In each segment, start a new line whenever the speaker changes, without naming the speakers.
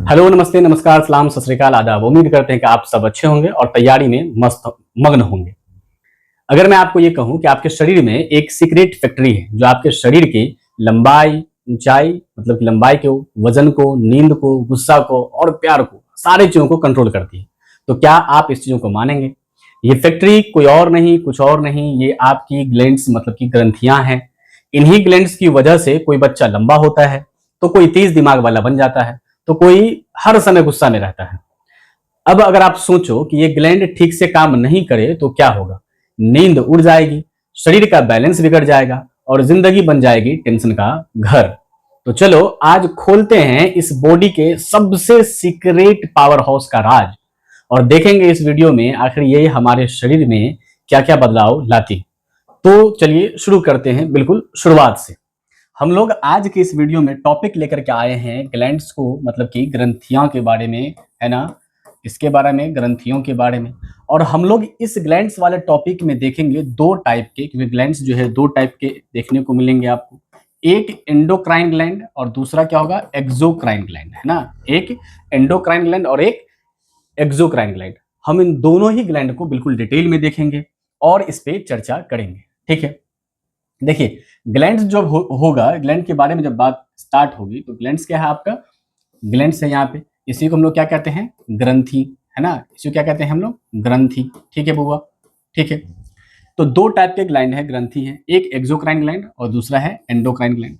Hello, नमस्ते, नमस्कार, सलाम, सत श्री अकाल, आदाब। उम्मीद करते हैं कि आप सब अच्छे होंगे और तैयारी में मस्त मग्न होंगे। अगर मैं आपको ये कहूं कि आपके शरीर में एक सीक्रेट फैक्ट्री है जो आपके शरीर की लंबाई, ऊंचाई, मतलब कि लंबाई को, वजन को, नींद को, गुस्सा को और प्यार को, सारी चीजों को कंट्रोल करती है, तो क्या आप इस चीजों को मानेंगे? ये फैक्ट्री कोई और नहीं, कुछ और नहीं, ये आपकी ग्लैंड्स मतलब की ग्रंथियां हैं। इन्हीं ग्लैंड्स की वजह से कोई बच्चा लंबा होता है, तो कोई तेज दिमाग वाला बन जाता है, तो कोई हर समय गुस्सा में रहता है। अब अगर आप सोचो कि ये ग्लैंड ठीक से काम नहीं करे तो क्या होगा? नींद उड़ जाएगी, शरीर का बैलेंस बिगड़ जाएगा और जिंदगी बन जाएगी टेंशन का घर। तो चलो आज खोलते हैं इस बॉडी के सबसे सीक्रेट पावर हाउस का राज और देखेंगे इस वीडियो में आखिर ये हमारे शरीर में क्या क्या बदलाव लाती। तो चलिए शुरू करते हैं बिल्कुल शुरुआत से। हम लोग आज के इस वीडियो में टॉपिक लेकर के आए हैं ग्लैंड्स को, मतलब कि ग्रंथियों के बारे में, है ना, इसके बारे में, ग्रंथियों के बारे में। और हम लोग इस ग्लैंड्स वाले टॉपिक में देखेंगे दो टाइप के, क्योंकि ग्लैंड्स जो है दो टाइप के देखने को मिलेंगे आपको। एक एंडोक्राइन ग्लैंड और दूसरा क्या होगा? एक्सोक्राइन ग्लैंड, है ना। एक एंडोक्राइन ग्लैंड और एक एक्सोक्राइन ग्लैंड। हम इन दोनों ही ग्लैंड को बिल्कुल डिटेल में देखेंगे और इस पे चर्चा करेंगे, ठीक है। देखिए, ग्लैंड्स जब होगा, ग्लैंड के बारे में जब बात स्टार्ट होगी तो ग्लैंड्स क्या है आपका? ग्लैंड्स है यहाँ पे, इसी को हम लोग क्या कहते हैं? ग्रंथि, है ना। इसी को क्या कहते हैं हम लोग? ग्रंथि, ठीक है बुआ, ठीक है। तो दो टाइप के ग्लैंड है, ग्रंथि है, एक एक्सोक्राइन ग्लैंड और दूसरा है एंडोक्राइन ग्लैंड।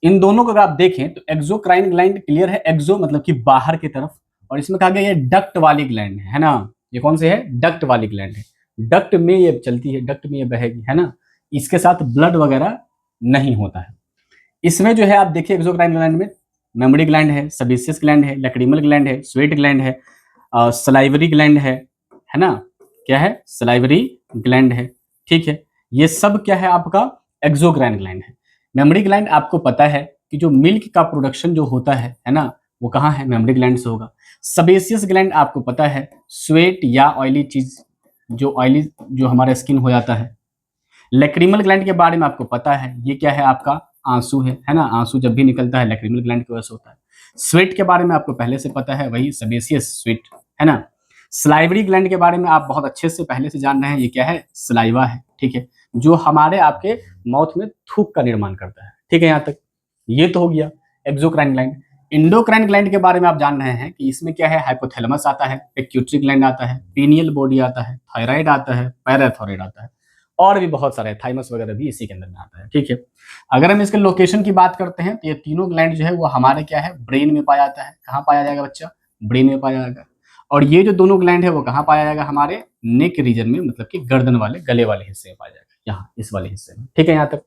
इन दोनों को अगर आप देखें तो एक्सोक्राइन ग्लैंड क्लियर है, एक्सो मतलब कि बाहर की तरफ, और इसमें कहा गया ये डक्ट वाली ग्लैंड है ना। ये कौन से है? डक्ट वाली ग्लैंड है। डक्ट में ये चलती है, डक्ट में ये बहेगी, है ना। इसके साथ ब्लड वगैरह नहीं होता है। इसमें जो है आप देखिए एक्सोक्राइन ग्लैंड में मेमोरी ग्लैंड है, सेबेसियस ग्लैंड है, लैक्रिमल ग्लैंड है, स्वेट ग्लैंड है, सलाइवरी ग्लैंड है ना। क्या है? सलाइवरी ग्लैंड है, ठीक है। ये सब क्या है आपका? एक्सोक्राइन ग्लैंड है। मेमोरी ग्लैंड आपको पता है कि जो मिल्क का प्रोडक्शन जो होता है ना, वो कहाँ है? मेमोरी ग्लैंड से होगा। सेबेसियस ग्लैंड आपको पता है, स्वेट या ऑयली चीज, जो ऑयली जो हमारा स्किन हो जाता है। लैक्रिमल ग्लैंड के बारे में आपको पता है, ये क्या है आपका? आंसू है ना। आंसू जब भी निकलता है लैक्रिमल ग्लैंड की वजह से होता है। स्वेट के बारे में आपको पहले से पता है, वही सेबेसियस स्वेट, है ना। सलाइवरी ग्लैंड के बारे में आप बहुत अच्छे से पहले से जान रहे हैं, ये क्या है? सलाइवा है, ठीक है, जो हमारे आपके माउथ में थूक का निर्माण करता है, ठीक है। यहाँ तक ये तो हो गया एक्सोक्राइन ग्लैंड। इंडोक्राइन ग्लैंड के बारे में आप जान रहे हैं कि इसमें क्या है? हाइपोथैलेमस आता है, पिट्यूटरी ग्लैंड आता है, पीनियल बॉडी आता है, थायराइड आता है, पैराथायराइड आता है, और भी बहुत सारे, थाइमस वगैरह भी इसी के अंदर में आता है, ठीक है। अगर हम इसके लोकेशन की बात करते हैं तो ये तीनों ग्लैंड जो है वो हमारे क्या है? ब्रेन में पाया जाता है। कहाँ पाया जाएगा बच्चा? ब्रेन में पाया जाएगा। और ये जो दोनों ग्लैंड है वो कहाँ पाया जाएगा? हमारे नेक रीजन में, मतलब कि गर्दन वाले, गले वाले हिस्से में पाया जाएगा, यहाँ इस वाले हिस्से में, ठीक है। यहाँ तक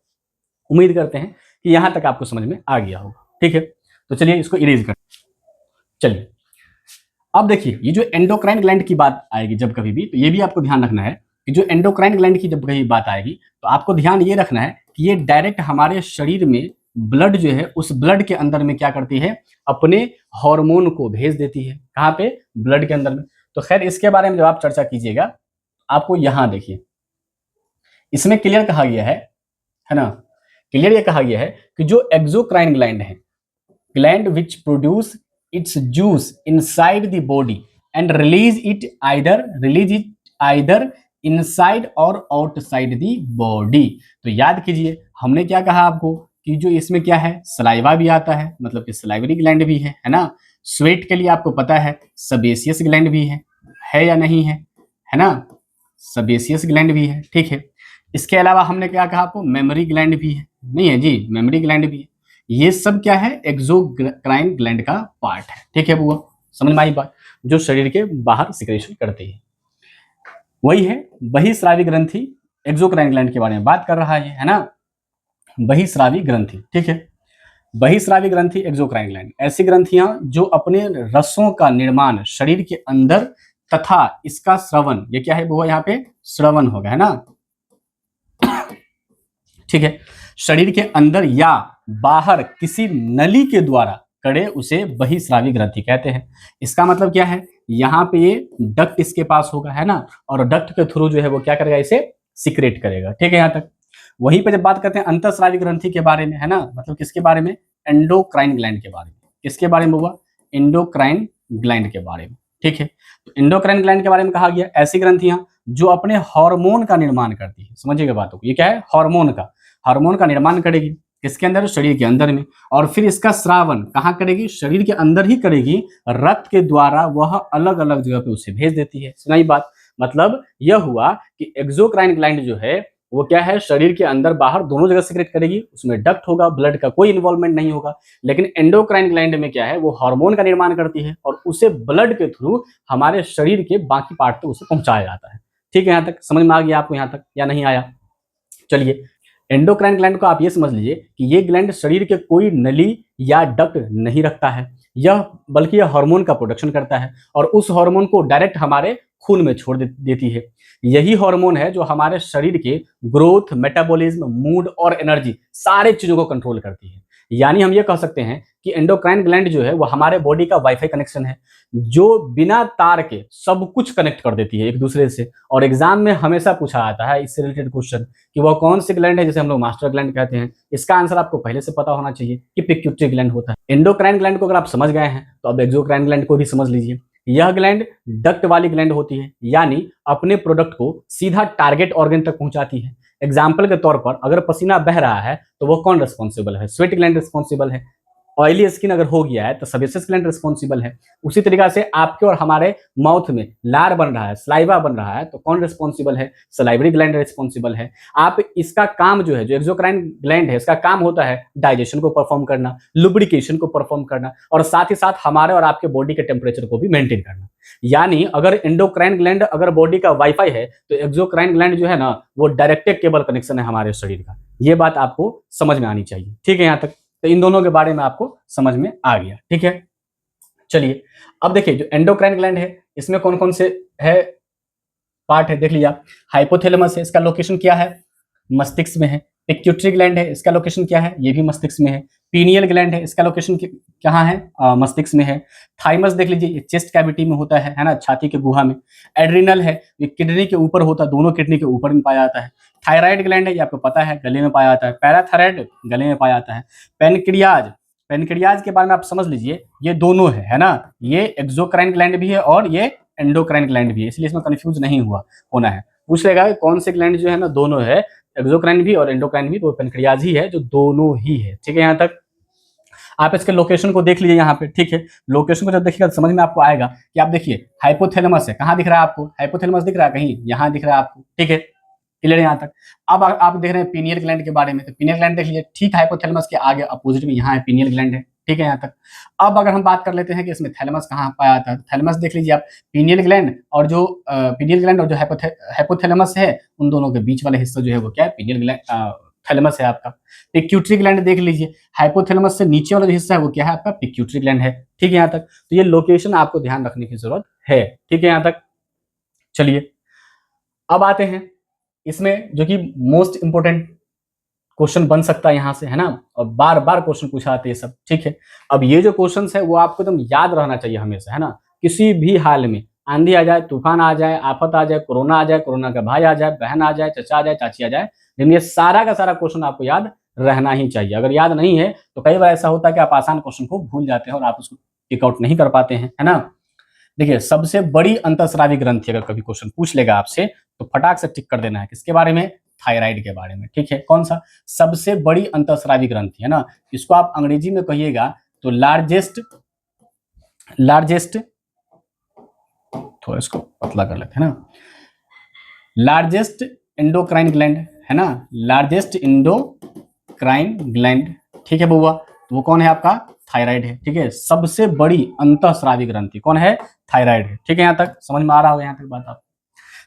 उम्मीद करते हैं कि यहाँ तक आपको समझ में आ गया होगा, ठीक है। तो चलिए इसको इरेज कर, चलिए अब देखिए, ये जो एंडोक्राइन ग्लैंड की बात आएगी जब कभी भी, तो ये भी आपको ध्यान रखना है कि जो एंडोक्राइन ग्लैंड की जब कभी बात आएगी तो आपको ध्यान ये रखना है कि ये डायरेक्ट हमारे शरीर में ब्लड जो है, उस ब्लड के अंदर में क्या करती है? अपने हार्मोन को भेज देती है। कहाँ पे? ब्लड के अंदर में। तो खैर इसके बारे में जब आप चर्चा कीजिएगा, आपको यहां देखिए, इसमें क्लियर कहा गया है ना, क्लियर ये कहा गया है कि जो एक्सोक्राइन ग्लैंड है, gland which produce its juice inside the body and release it either inside or outside the body। तो याद कीजिए हमने क्या कहा आपको कि जो इसमें क्या है? सलाइवा भी आता है, मतलब कि सलाइवरी ग्लैंड भी है ना। स्वेट के लिए आपको पता है सेबेसियस ग्लैंड भी है या नहीं है ना। सेबेसियस ग्लैंड भी है, ठीक है। इसके अलावा हमने क्या कहा आपको? मेमोरी ग्लैंड भी है, नहीं है जी, मेमोरी ग्लैंड भी है। ये सब क्या है? एक्सोक्राइन ग्लैंड का पार्ट है, ठीक है बुआ, समझ में आई बात? जो शरीर के बाहर सिक्रेशन करती है, वही है बहिस्रावी ग्रंथि। एक्सोक्राइन ग्लैंड के बारे में बात कर रहा है ना। बहिस्रावी ग्रंथि, ठीक है। बहिस्रावी ग्रंथि, एक्सोक्राइन ग्लैंड, ऐसी ग्रंथियां जो अपने रसों का निर्माण शरीर के अंदर तथा इसका श्रवण, ये क्या है बुआ? यहाँ पे श्रवण होगा, है ना, ठीक है। शरीर के अंदर या बाहर किसी नली के द्वारा करे, उसे बहिस्रावी ग्रंथि कहते हैं। इसका मतलब क्या है? यहाँ पे ये डक्ट इसके पास होगा, है ना, और डक्ट के थ्रू जो है वो क्या करेगा? इसे सिक्रेट करेगा, ठीक है। यहाँ तक वहीं पे जब बात करते हैं अंतःस्रावी ग्रंथि के बारे में, है ना, मतलब किसके बारे में? एंडोक्राइन ग्लैंड के बारे में। किसके बारे में हुआ? एंडोक्राइन ग्लैंड के बारे में। ठीक है, तो एंडोक्राइन ग्लैंड के बारे में कहा गया ऐसी ग्रंथियां जो अपने हार्मोन का निर्माण करती है। समझिएगा बातों को, ये क्या है, हार्मोन का निर्माण करेगी किसके अंदर, शरीर के अंदर में, और फिर इसका स्रावन कहाँ करेगी, शरीर के अंदर ही करेगी, रक्त के द्वारा वह अलग अलग जगह पे उसे भेज देती है। सुनाई बात, मतलब यह हुआ कि एक्सोक्राइन ग्लैंड जो है वो क्या है, शरीर के अंदर बाहर दोनों जगह सीक्रेट करेगी, उसमें डक्ट होगा, ब्लड का कोई इन्वॉल्वमेंट नहीं होगा। लेकिन एंडोक्राइन ग्लैंड में क्या है, वो हार्मोन का निर्माण करती है और उसे ब्लड के थ्रू हमारे शरीर के बाकी पार्ट तक उसे पहुंचाया जाता है। ठीक है, यहाँ तक समझ में आ गया आपको, यहाँ तक या नहीं आया? चलिए, एंडोक्राइन ग्लैंड को आप ये समझ लीजिए कि ये ग्लैंड शरीर के कोई नली या डक्ट नहीं रखता है, बल्कि यह हार्मोन का प्रोडक्शन करता है और उस हार्मोन को डायरेक्ट हमारे खून में छोड़ देती है। यही हार्मोन है जो हमारे शरीर के ग्रोथ, मेटाबॉलिज्म, मूड और एनर्जी सारे चीजों को कंट्रोल करती है। यानी हम ये कह सकते हैं कि एंडोक्राइन ग्लैंड जो है वो हमारे बॉडी का वाईफाई कनेक्शन है, जो बिना तार के सब कुछ कनेक्ट कर देती है एक दूसरे से। और एग्जाम में हमेशा पूछा आता है इससे रिलेटेड क्वेश्चन कि वह कौन सी ग्लैंड है जिसे हम लोग मास्टर ग्लैंड कहते हैं। इसका आंसर आपको पहले से पता होना चाहिए कि पिट्यूटरी ग्लैंड होता है। एंडोक्राइन ग्लैंड को अगर आप समझ गए हैं तो अब एक्सोक्राइन ग्लैंड को भी समझ लीजिए। यह ग्लैंड डक्ट वाली ग्लैंड होती है, यानी अपने प्रोडक्ट को सीधा टारगेट ऑर्गन तक पहुंचाती है। एग्जाम्पल के तौर पर अगर पसीना बह रहा है तो वो कौन रिस्पॉन्सिबल है, स्वेट ग्लैंड रिस्पॉन्सिबल है। ऑयली स्किन अगर हो गया है तो सेबेसियस ग्लैंड रिस्पॉन्सिबल है। उसी तरीका से आपके और हमारे माउथ में लार बन रहा है, सलाइवा बन रहा है, तो कौन रिस्पॉन्सिबल है, सलाइवरी ग्लैंड रिस्पॉन्सिबल है। आप इसका काम जो है, जो एक्सोक्राइन ग्लैंड है, इसका काम होता है डाइजेशन को परफॉर्म करना, लुब्रिकेशन को परफॉर्म करना और साथ ही साथ हमारे और आपके बॉडी के टेम्परेचर को भी मेंटेन करना। यानी अगर एंडोक्राइन ग्लैंड अगर बॉडी का वाईफाई है तो एक्सोक्राइन ग्लैंड जो है ना वो डायरेक्ट केबल कनेक्शन है हमारे शरीर का। ये बात आपको समझ में आनी चाहिए। ठीक है, यहाँ तक तो इन दोनों के बारे में आपको समझ में आ गया। ठीक है, चलिए अब देखिए जो एंडोक्राइन ग्लैंड है इसमें कौन कौन से है पार्ट है, देख लीजिए आप। हाइपोथैलेमस है, इसका लोकेशन क्या है, मस्तिष्क में है। पिट्यूटरी ग्लैंड है, इसका लोकेशन क्या है, ये भी मस्तिष्क में है। पीनियल ग्लैंड है, इसका लोकेशन कहाँ है, मस्तिष्क में है। थाइमस देख लीजिए, ये चेस्ट कैविटी में होता है ना, छाती के गुहा में। एड्रिनल है, ये किडनी के ऊपर होता है, दोनों किडनी के ऊपर में पाया जाता है। थायराइड ग्लैंड है, ये आपको पता है गले में पाया जाता है। पैराथायराइड गले में पाया जाता है। पेनक्रियाज, पेनक्रियाज के बारे में आप समझ लीजिए, ये दोनों है ना, ये एक्सोक्राइन ग्लैंड भी है और ये एंडोक्राइन ग्लैंड भी है, इसलिए इसमें कंफ्यूज नहीं होना है। पूछ लेगा कौन से ग्लैंड जो है ना, दोनों है, एक्सोक्राइन भी और एंडोक्राइन भी, तो पेनक्रियाज ही है जो दोनों ही है। ठीक है, यहाँ तक आप इसके लोकेशन को देख लीजिए यहाँ पे। ठीक है, लोकेशन को जब देखिएगा तो समझ में आपको आएगा कि आप देखिए हाइपोथैलेमस है, कहाँ दिख रहा है आपको, हाइपोथैलेमस दिख रहा है कहीं, यहाँ दिख रहा है आपको। ठीक है, क्लियर यहाँ तक। अब आप देख रहे हैं पीनियल ग्लैंड के बारे में, तो पीनियल ग्लैंड देख लीजिए, ठीक हाइपोथैलेमस के आगे अपोजिट में यहाँ है पीनियल ग्लैंड है। ठीक है, यहाँ तक। अब अगर हम बात कर लेते हैं कि इसमें थैलेमस कहाँ पाया जाता है, थैलेमस देख लीजिए आप, पीनियल ग्लैंड और जो हाइपोथैलेमस है उन दोनों के बीच वाला हिस्सा जो है वो क्या है, पीनियल ग्लैंड थैलेमस है आपका। पिट्यूटरी ग्लैंड देख लीजिए, हाइपोथैलेमस से नीचे वाला जो हिस्सा है वो क्या है आपका, पिट्यूटरी ग्लैंड है। ठीक है, यहाँ तक। तो ये लोकेशन आपको ध्यान रखने की जरूरत है। ठीक है, यहाँ तक। चलिए अब आते हैं इसमें जो कि मोस्ट इंपोर्टेंट क्वेश्चन बन सकता है यहाँ से, है ना, और बार बार क्वेश्चन पूछा आते हैं सब। ठीक है, अब ये जो क्वेश्चन है वो आपको एकदम याद रहना चाहिए हमेशा, है ना। किसी भी हाल में आंधी आ जाए, तूफान आ जाए, आफत आ जाए, कोरोना आ जाए, कोरोना का भाई आ जाए, बहन आ जाए, चचा आ जाए, चाची आ जाए, लेकिन ये सारा का सारा क्वेश्चन आपको याद रहना ही चाहिए। अगर याद नहीं है तो कई बार ऐसा होता है कि आप आसान क्वेश्चन को भूल जाते हैं और आप उसको टिक आउट नहीं कर पाते हैं, है ना। देखिए, सबसे बड़ी अंतःस्रावी ग्रंथि अगर कभी क्वेश्चन पूछ लेगा आपसे तो फटाक से टिक कर देना है, किसके बारे में, थायराइड के बारे में। ठीक है, कौन सा, सबसे बड़ी अंतःस्रावी ग्रंथि, है ना। इसको आप अंग्रेजी में कहिएगा तो लार्जेस्ट, थोड़ा इसको पतला कर लेते हैं ना, लार्जेस्ट एंडोक्राइन ग्लैंड, है ना, लार्जेस्ट एंडोक्राइन ग्लैंड। ठीक है बउआ, तो वो कौन है आपका, थायराइड है। ठीक है, सबसे बड़ी अंतःस्रावी ग्रंथि कौन है, थायराइड है। ठीक है, यहाँ तक समझ में आ रहा होगा यहाँ तक बात आप।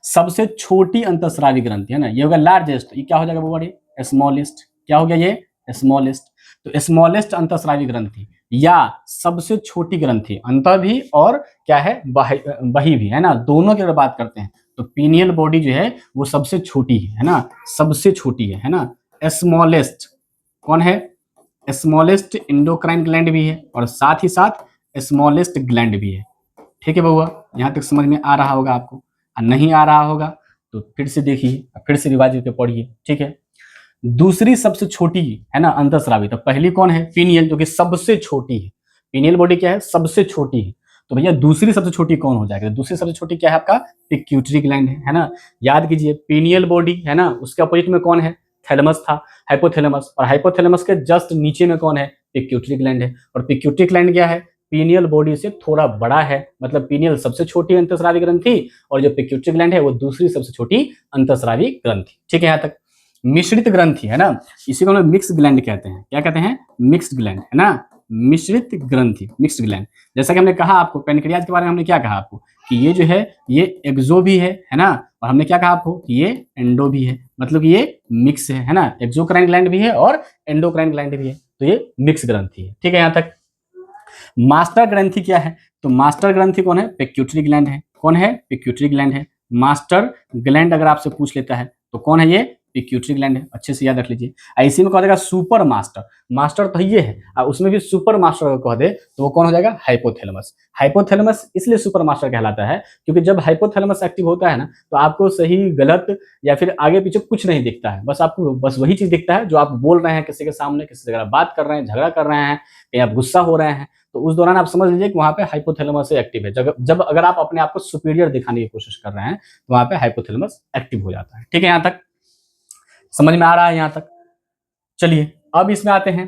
सबसे छोटी अंतःस्रावी ग्रंथि, है ना, ये होगा लार्जेस्ट, ये क्या हो जाएगा बउआ, स्मॉलेस्ट, क्या हो गया ये, स्मॉलेस्ट। तो स्मॉलेस्ट अंतःस्रावी ग्रंथि या सबसे छोटी ग्रंथि, अंत भी और क्या है, बही भी, है ना, दोनों की अगर बात करते हैं तो पीनियल बॉडी जो है वो सबसे छोटी है ना, सबसे छोटी है ना। स्मॉलेस्ट कौन है, स्मॉलेस्ट एंडोक्राइन ग्लैंड भी है और साथ ही साथ स्मॉलेस्ट ग्लैंड भी है। ठीक है बउआ, यहाँ तक समझ में आ रहा होगा आपको, नहीं आ रहा होगा तो फिर से देखिए, फिर से रिवाइज करके पढ़िए। ठीक है, दूसरी सबसे छोटी है ना अंतःस्रावी, तो पहली कौन है, पीनियल, जो कि सबसे छोटी है। पीनियल बॉडी क्या है, सबसे छोटी है। तो भैया दूसरी सबसे छोटी कौन हो जाएगी, दूसरी सबसे छोटी क्या है आपका, पिट्यूटरी ग्लैंड है ना। याद कीजिए पीनियल बॉडी है ना, उसके अपोजिट में कौन है, थैलेमस था, हाइपोथैलेमस, और हाइपोथैलेमस के जस्ट नीचे में कौन है, पिट्यूटरी ग्लैंड है। और पिट्यूटरी ग्लैंड क्या है, पीनियल बॉडी से थोड़ा बड़ा है, मतलब पीनियल सबसे छोटी अंतःस्रावी ग्रंथि और जो पिट्यूटरी ग्लैंड है वो दूसरी सबसे छोटी अंतःस्रावी ग्रंथि। ठीक है यहाँ तक। मिश्रित ग्रंथि है ना, इसी को हम लोग मिक्स ग्लैंड कहते हैं। क्या कहते हैं, मिक्स्ड ग्लैंड है ना, मिश्रित ग्रंथि, मिक्स्ड ग्लैंड। जैसा कि हमने कहा आपको पैनक्रियाज के बारे में, हमने क्या कहा आपको कि ये जो है ये एक्सो भी है ना, और हमने क्या कहा आपको कि ये एंडो भी है, मतलब कि ये मिक्स है ना, एक्सोक्राइन ग्लैंड भी है और एंडोक्राइन ग्लैंड भी है, तो ये मिक्स ग्रंथि है। ठीक है यहाँ तक। मास्टर ग्रंथि क्या है, तो मास्टर ग्रंथि कौन है, पिट्यूटरी ग्लैंड है। कौन है, पिट्यूटरी ग्लैंड है। मास्टर ग्लैंड अगर आपसे पूछ लेता है तो कौन है ये, पिट्यूटरी ग्लैंड है, अच्छे से याद रख लीजिए। ऐसे में कह देगा सुपर मास्टर, मास्टर तो ये है और उसमें भी सुपर मास्टर अगर कह दे तो वो कौन हो जाएगा, हाइपोथैलेमस। हाइपोथैलेमस इसलिए सुपर मास्टर कहलाता है क्योंकि जब हाइपोथैलेमस एक्टिव होता है ना तो आपको सही गलत या फिर आगे पीछे कुछ नहीं दिखता है, बस आपको बस वही चीज दिखता है जो आप बोल रहे हैं किसी के सामने, किसी से अगर आप बात कर रहे हैं, झगड़ा कर रहे हैं, कहीं आप गुस्सा हो रहे हैं, तो उस दौरान आप समझ लीजिए कि वहां पे हाइपोथैलेमस एक्टिव है। जब अगर आप अपने आप को सुपीरियर दिखाने की कोशिश कर रहे हैं तो वहां पे हाइपोथैलेमस एक्टिव हो जाता है। ठीक है यहाँ तक समझ में आ रहा है यहाँ तक। चलिए अब इसमें आते हैं,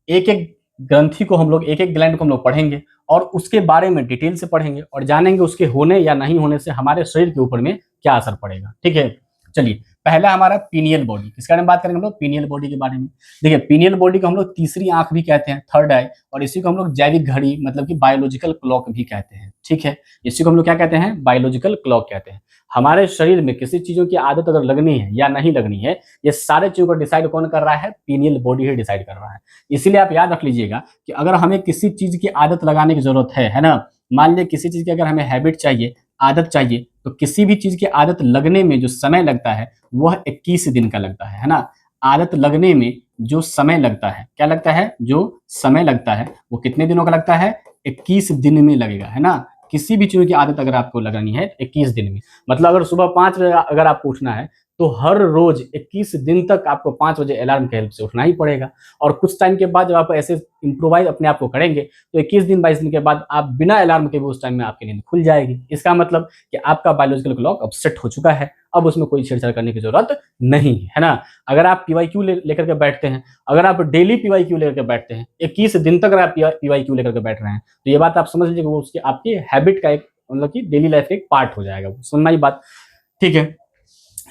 एक एक ग्रंथि को हम लोग, एक एक ग्लैंड को हम लोग पढ़ेंगे और उसके बारे में डिटेल से पढ़ेंगे और जानेंगे उसके होने या नहीं होने से हमारे शरीर के ऊपर में क्या असर पड़ेगा। ठीक है चलिए, पहला हमारा पीनियल बॉडी, किसके बारे में बात करेंगे हम लोग, पीनियल बॉडी के बारे में। देखिए पीनियल बॉडी को हम लोग तीसरी आंख भी कहते हैं, थर्ड आई, और इसी को हम लोग जैविक घड़ी मतलब कि बायोलॉजिकल क्लॉक भी कहते हैं। ठीक है, इसी को हम लोग क्या कहते हैं, बायोलॉजिकल क्लॉक कहते हैं। हमारे शरीर में किसी चीजों की आदत अगर लगनी है या नहीं लगनी है, ये सारे चीजों को डिसाइड कौन कर रहा है, पीनियल बॉडी ही डिसाइड कर रहा है। इसीलिए आप याद रख लीजिएगा कि अगर हमें किसी चीज की आदत लगाने की जरूरत है ना, मान लीजिए किसी चीज की अगर हमें हैबिट चाहिए, आदत चाहिए, तो किसी भी चीज की आदत लगने में जो समय लगता है वह 21 दिन का लगता है ना। आदत लगने में जो समय लगता है, क्या लगता है, जो समय लगता है वो कितने दिनों का लगता है, 21 दिन में लगेगा, है ना। किसी भी चीज की आदत अगर आपको लगानी है 21 दिन में, मतलब अगर सुबह 5 बजे अगर आपको उठना है तो हर रोज 21 दिन तक आपको 5 बजे अलार्म के हेल्प से उठना ही पड़ेगा। और कुछ टाइम के बाद जब आप ऐसे इम्प्रोवाइज अपने आप को करेंगे तो 21 दिन 22 दिन के बाद आप बिना अलार्म के भी उस टाइम में आपकी नींद खुल जाएगी। इसका मतलब कि आपका बायोलॉजिकल क्लॉक अब सेट हो चुका है, अब उसमें कोई छेड़छाड़ करने की जरूरत नहीं है ना। अगर आप पीवाईक्यू लेकर के बैठते हैं, अगर आप डेली पीवाईक्यू लेकर के बैठते हैं, 21 दिन तक अगर आप पीवाईक्यू लेकर के बैठ रहे हैं तो ये बात आप समझ लीजिए वो उसकी आपकी हैबिट का एक मतलब कि डेली लाइफ का एक पार्ट हो जाएगा, सुनना ही बात। ठीक है,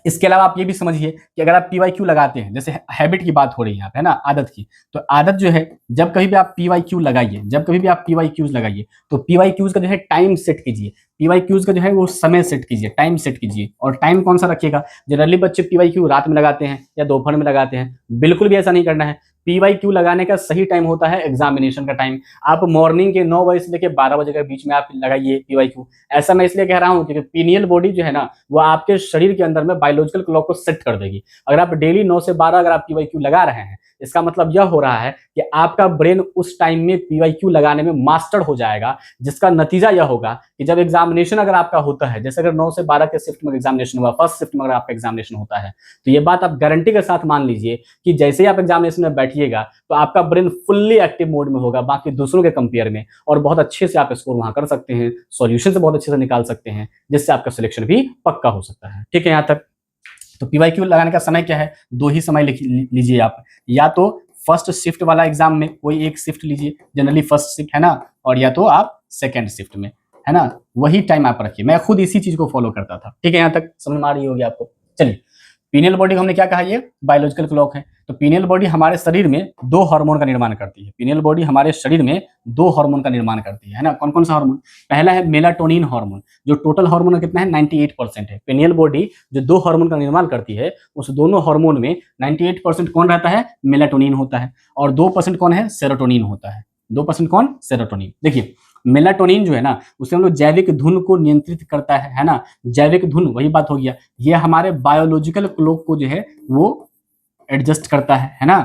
इसके अलावा आप ये भी समझिए कि अगर आप पीवाईक्यू लगाते हैं, जैसे हैबिट की बात हो रही है यहाँ पे है ना, आदत की, तो आदत जो है जब कभी भी आप पीवाईक्यू लगाइए, जब कभी भी आप पीवाईक्यूज लगाइए तो पीवाईक्यूज का जो है टाइम सेट कीजिए, पीवाईक्यूज का जो है वो समय सेट कीजिए, टाइम सेट कीजिए। और टाइम कौन सा रखिएगा, जनरली बच्चे पीवाईक्यू रात में लगाते हैं या दोपहर में लगाते हैं, बिल्कुल भी ऐसा नहीं करना है। पीवाईक्यू लगाने का सही टाइम होता है एग्जामिनेशन का टाइम। आप मॉर्निंग के 9 बजे से लेकर 12 बजे के बीच में आप लगाइए पीवाईक्यू। ऐसा मैं इसलिए कह रहा हूँ क्योंकि पीनियल बॉडी जो है ना वो आपके शरीर के अंदर में बायोलॉजिकल क्लॉक को सेट कर देगी। अगर आप डेली 9 से 12 अगर आप पीवाईक्यू लगा रहे हैं, इसका मतलब यह हो रहा है कि आपका ब्रेन उस टाइम में पीवाईक्यू लगाने में मास्टर हो जाएगा, जिसका नतीजा यह होगा कि जब एग्जामिनेशन अगर आपका होता है, जैसे अगर 9 से 12 के शिफ्ट में एग्जामिनेशन हुआ, फर्स्ट शिफ्ट में अगर आपका एग्जामिनेशन होता है, तो ये बात आप गारंटी के साथ मान लीजिए कि जैसे ही आप एग्जामिनेशन में बैठिएगा तो आपका ब्रेन फुल्ली एक्टिव मोड में होगा बाकी दूसरों के कंपेयर में, और बहुत अच्छे से आप स्कोर वहां कर सकते हैं, सॉल्यूशन से बहुत अच्छे से निकाल सकते हैं, जिससे आपका सिलेक्शन भी पक्का हो सकता है। ठीक है यहाँ तक। तो पीवाईक्यू लगाने का समय क्या है, 2 ही समय लीजिए आप, या तो फर्स्ट शिफ्ट वाला एग्जाम में कोई एक शिफ्ट लीजिए, जनरली फर्स्ट शिफ्ट है ना, और या तो आप सेकंड शिफ्ट में, है ना, वही टाइम आप रखिए। मैं खुद इसी चीज को फॉलो करता था। ठीक है यहाँ तक समझ में आ रही होगी आपको। चलिए, पीनियल बॉडी हमने क्या कहा, ये बायोलॉजिकल क्लॉक है। तो पीनियल बॉडी हमारे शरीर में 2 हार्मोन का निर्माण करती है। पीनियल बॉडी हमारे शरीर में 2 हार्मोन का निर्माण करती है ना। कौन कौन सा हार्मोन, पहला है मेलाटोनिन हार्मोन, जो टोटल हार्मोन कितना है 98% है। पीनियल बॉडी जो 2 हार्मोन का निर्माण करती है उस दोनों हार्मोन में 98% कौन रहता है, मेलाटोनिन होता है, और 2% कौन है, सेरोटोनिन होता है। 2% कौन, सेरोटोनिन। देखिए मेलाटोनिन जो है ना उसे हम लोग जैविक धुन को नियंत्रित करता है ना। जैविक धुन वही बात हो गया, ये हमारे बायोलॉजिकल क्लॉक को जो है वो एडजस्ट करता है ना।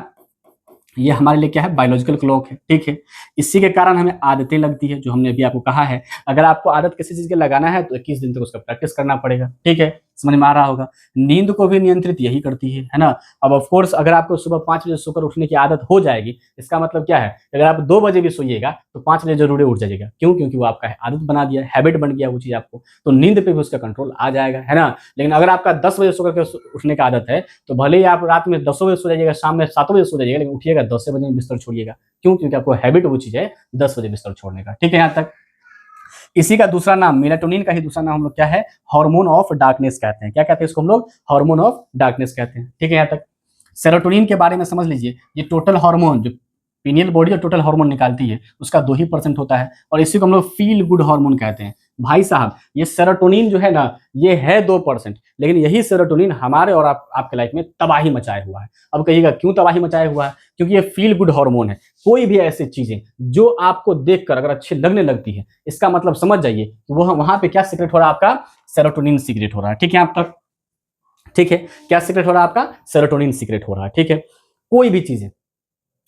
ये हमारे लिए क्या है, बायोलॉजिकल क्लॉक है। ठीक है, इसी के कारण हमें आदतें लगती है, जो हमने अभी आपको कहा है। अगर आपको आदत किसी चीज के लगाना है तो 21 दिन तक उसका प्रैक्टिस करना पड़ेगा। ठीक है, समझ में आ रहा होगा। नींद को भी नियंत्रित यही करती है ना। अब ऑफ कोर्स अगर आपको सुबह 5 बजे सोकर उठने की आदत हो जाएगी, इसका मतलब क्या है, अगर आप 2 बजे भी सोइएगा तो 5 बजे जरूर उठ जाइएगा। क्यों? क्योंकि वो आपका आदत बना दिया, हैबिट बन गया वो चीज़ आपको, तो नींद पे भी उसका कंट्रोल आ जाएगा, है ना। लेकिन अगर आपका 10 बजे सोकर के उठने की आदत है, तो भले ही आप रात में 10 बजे सो जाइएगा, शाम में 7 बजे सो जाइएगा, लेकिन उठिएगा 10 बजे बिस्तर छोड़िएगा। क्यों? क्योंकि आपको हैबिट वो चीज़ है 10 बजे बिस्तर छोड़ने का। ठीक है यहाँ तक। इसी का दूसरा नाम, मेलाटोनिन का ही दूसरा नाम हम लोग क्या है, हार्मोन ऑफ डार्कनेस कहते हैं। क्या कहते हैं इसको हम लोग? हार्मोन ऑफ डार्कनेस कहते हैं। ठीक है यहाँ तक। सेरोटोनिन के बारे में समझ लीजिए, ये टोटल हार्मोन जो पीनियल बॉडी जो टोटल हार्मोन निकालती है उसका 2% होता है, और इसी को हम लोग फील गुड हार्मोन कहते हैं। भाई साहब, ये सेरोटोनिन जो है ना, ये है 2%, लेकिन यही सेरोटोनिन हमारे और आपके लाइफ में तबाही मचाए हुआ है। अब कहिएगा क्यों तबाही मचाए हुआ है? क्योंकि ये फील गुड हार्मोन है। कोई भी ऐसी चीजें जो आपको देखकर अगर अच्छी लगने लगती है, इसका मतलब समझ जाइए कि वो वहां पे क्या सीक्रेट हो रहा है आपका, सेरोटोनिन सीक्रेट हो रहा है। ठीक है आप तक? ठीक है, क्या सीक्रेट हो रहा है आपका? सेरोटोनिन सीक्रेट हो रहा है। ठीक है, कोई भी चीजें,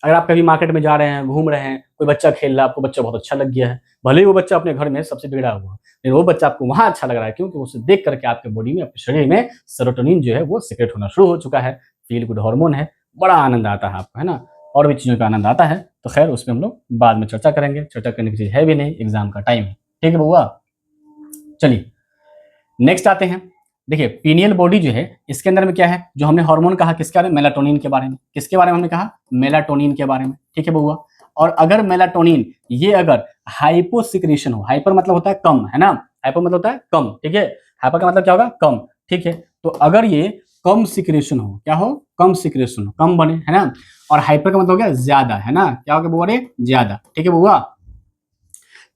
अगर आप कभी मार्केट में जा रहे हैं, घूम रहे हैं, कोई बच्चा खेल रहा है, आपको बच्चा बहुत अच्छा लग गया है, भले ही वो बच्चा अपने घर में सबसे बिगड़ा हुआ है, लेकिन वो बच्चा आपको वहां अच्छा लग रहा है। क्योंकि उसे देख करके आपके बॉडी में, आपके शरीर में सेरोटोनिन जो है वो सीक्रेट होना शुरू हो चुका है। फील गुड हार्मोन है, बड़ा आनंद आता है आपको, है ना। और भी चीजों का आनंद आता है, तो खैर उस पर हम लोग बाद में चर्चा करेंगे। चर्चा करने की चीज है भी नहीं, एग्जाम का टाइम है। ठीक है बउआ, चलिए नेक्स्ट आते हैं। देखिए पीनियल बॉडी जो है, इसके अंदर में क्या है, जो हमने हार्मोन कहा किसके बारे में, मेलाटोनिन के बारे में। किसके बारे में हमने कहा? मेलाटोनिन के बारे में। ठीक है बउआ। और अगर मेलाटोनिन ये अगर हाइपो सिक्रेशन हो, हाइपर मतलब होता है कम, है ना, हाइपर मतलब होता है कम। ठीक है, हाइपर का मतलब क्या होगा? कम। ठीक है, तो अगर ये कम सिक्रेशन हो, क्या हो? कम सिक्रेशन हो, कम बने, है ना। और हाइपर का मतलब हो गया ज्यादा, है ना। क्या हो गया बउआ रे? ज्यादा। ठीक है बउआ।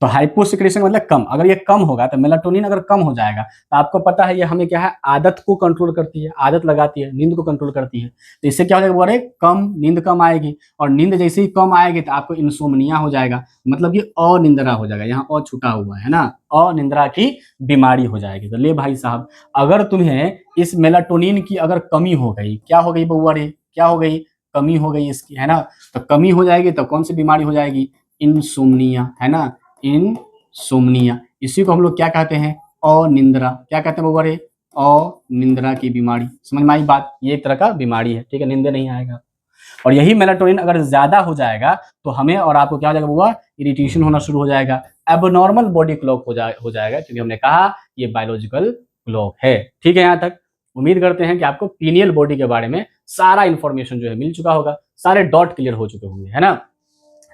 तो हाइपोसिक्रेशन मतलब कम, अगर ये कम होगा तो मेलाटोनिन अगर कम हो जाएगा तो आपको पता है ये हमें क्या है, आदत को कंट्रोल करती है, आदत लगाती है, नींद को कंट्रोल करती है। तो इससे क्या हो जाएगा बोले, कम नींद कम आएगी, और नींद जैसे ही कम आएगी तो आपको इंसोम्निया हो जाएगा, मतलब ये अनिंद्रा हो जाएगा, यहाँ अ छुटा हुआ है ना, अनिंद्रा की बीमारी हो जाएगी। तो ले भाई साहब, अगर तुम्हें इस मेलाटोनिन की अगर कमी हो गई, क्या हो गई बउआ रे, क्या हो गई? कमी हो गई इसकी, है ना। तो कमी हो जाएगी तो कौन सी बीमारी हो जाएगी? इंसोम्निया, है ना, इंसोम्निया। इसी को हम लोग क्या कहते हैं? अनिंद्रा। क्या कहते हैं बउआ रे? अनिंद्रा की बीमारी। समझ में आई बात? ये एक तरह का बीमारी है। ठीक है, नींद नहीं आएगा। और यही मेलाटोनिन अगर ज्यादा हो जाएगा तो हमें और आपको क्या हो जाएगा बउआ? इरिटेशन होना शुरू हो जाएगा, एबनॉर्मल बॉडी क्लॉक हो जाएगा, क्योंकि हमने कहा ये बायोलॉजिकल क्लॉक है। ठीक है यहाँ तक। उम्मीद करते हैं कि आपको पीनियल बॉडी के बारे में सारा इंफॉर्मेशन जो है मिल चुका होगा, सारे डॉट क्लियर हो चुके होंगे, है ना।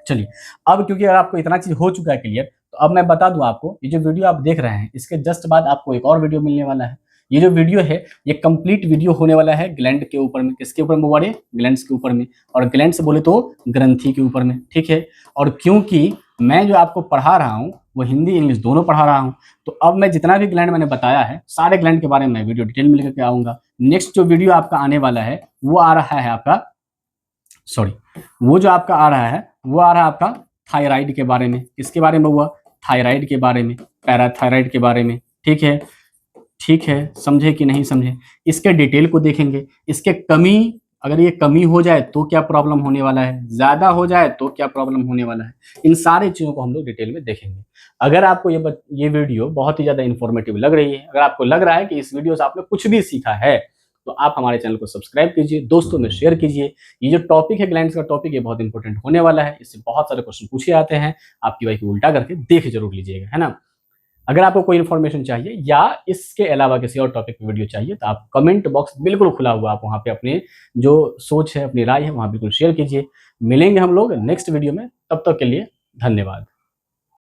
चलिए, अब क्योंकि अगर आपको इतना चीज हो चुका है क्लियर, तो अब मैं बता दूं आपको, ये जो वीडियो आप देख रहे हैं इसके जस्ट बाद आपको एक और वीडियो मिलने वाला है। ये जो वीडियो है ये कंप्लीट वीडियो होने वाला है ग्लैंड के ऊपर में। किसके ऊपर में बोले? ग्लैंड्स के ऊपर में। और ग्लैंड से बोले तो ग्रंथि के ऊपर में। ठीक है, और क्योंकि मैं जो आपको पढ़ा रहा हूँ वो हिंदी इंग्लिश दोनों पढ़ा रहा हूँ, तो अब मैं जितना भी ग्लैंड मैंने बताया है सारे ग्लैंड के बारे में वीडियो डिटेल में लेकर के आऊंगा। नेक्स्ट जो वीडियो आपका आने वाला है वो आ रहा है आपका, सॉरी, वो जो आपका आ रहा है वो आ रहा है आपका थायराइड के बारे में। किसके बारे में हुआ? थायराइड के बारे में, पैराथायराइड के बारे में। ठीक है, ठीक है, समझे कि नहीं समझे? इसके डिटेल को देखेंगे, इसके कमी, अगर ये कमी हो जाए तो क्या प्रॉब्लम होने वाला है, ज्यादा हो जाए तो क्या प्रॉब्लम होने वाला है, इन सारी चीजों को हम लोग डिटेल में देखेंगे। अगर आपको ये वीडियो बहुत ही ज्यादा इंफॉर्मेटिव लग रही है, अगर आपको लग रहा है कि इस वीडियो से आपने कुछ भी सीखा है, तो आप हमारे चैनल को सब्सक्राइब कीजिए, दोस्तों में शेयर कीजिए। ये जो टॉपिक है ग्लैंड्स का टॉपिक, ये बहुत इंपॉर्टेंट होने वाला है, इससे बहुत सारे क्वेश्चन पूछे जाते हैं, आपकी वाई को उल्टा करके देख जरूर लीजिएगा, है ना। अगर आपको कोई इन्फॉर्मेशन चाहिए या इसके अलावा किसी और टॉपिक पे वीडियो चाहिए तो आप कमेंट बॉक्स बिल्कुल खुला हुआ, आप वहाँ पे अपने जो सोच है, अपनी राय है, वहाँ बिल्कुल शेयर कीजिए। मिलेंगे हम लोग नेक्स्ट वीडियो में, तब तक के लिए धन्यवाद।